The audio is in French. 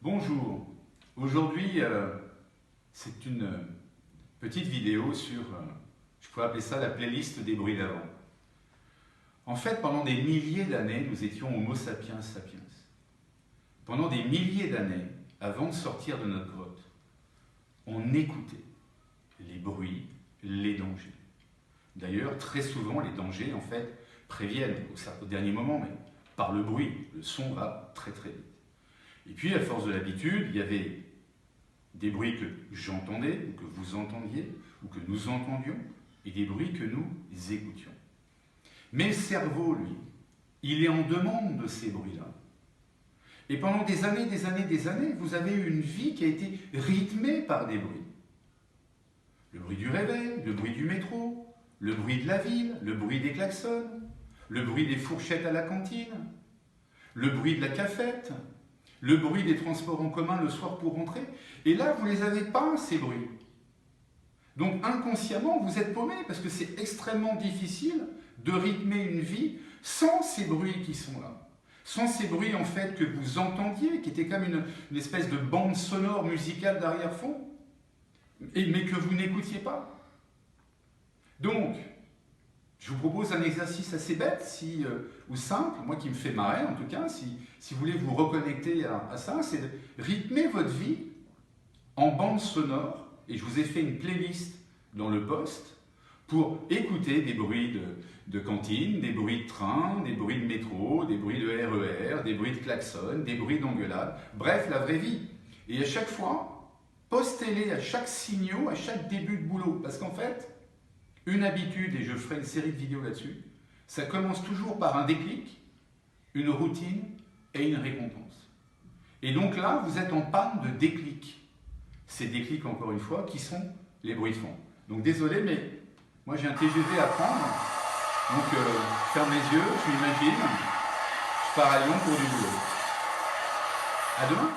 Bonjour, aujourd'hui c'est une petite vidéo sur, je pourrais appeler ça la playlist des bruits d'avant. En fait, pendant des milliers d'années, nous étions Homo sapiens sapiens. Pendant des milliers d'années, avant de sortir de notre grotte, on écoutait les bruits, les dangers. D'ailleurs, très souvent, les dangers, en fait, préviennent au dernier moment, mais par le bruit, le son va très très vite. Et puis, à force de l'habitude, il y avait des bruits que j'entendais, ou que vous entendiez, ou que nous entendions, et des bruits que nous écoutions. Mais le cerveau, lui, il est en demande de ces bruits-là. Et pendant des années, vous avez eu une vie qui a été rythmée par des bruits. Le bruit du réveil, le bruit du métro, le bruit de la ville, le bruit des klaxons, le bruit des fourchettes à la cantine, le bruit de la cafette, le bruit des transports en commun le soir pour rentrer. Et là, vous ne les avez pas, ces bruits. Donc inconsciemment, vous êtes paumé parce que c'est extrêmement difficile de rythmer une vie sans ces bruits qui sont là. Sans ces bruits, en fait, que vous entendiez, qui étaient comme une espèce de bande sonore musicale d'arrière-fond, mais que vous n'écoutiez pas. Donc, je vous propose un exercice assez bête, ou simple, moi qui me fait marrer en tout cas, si vous voulez vous reconnecter à ça, c'est de rythmer votre vie en bande sonore, et je vous ai fait une playlist dans le post, pour écouter des bruits de cantine, des bruits de train, des bruits de métro, des bruits de RER, des bruits de klaxon, des bruits d'engueulade, bref, la vraie vie. Et à chaque fois, postez-les à chaque signaux, à chaque début de boulot, parce qu'en fait, une habitude, et je ferai une série de vidéos là-dessus, ça commence toujours par un déclic, une routine et une récompense. Et donc là, vous êtes en panne de déclic. Ces déclics, encore une fois, qui sont les bruits de fond. Donc désolé, mais moi j'ai un TGV à prendre, donc ferme les yeux, je m'imagine, je pars à Lyon pour du boulot. À demain.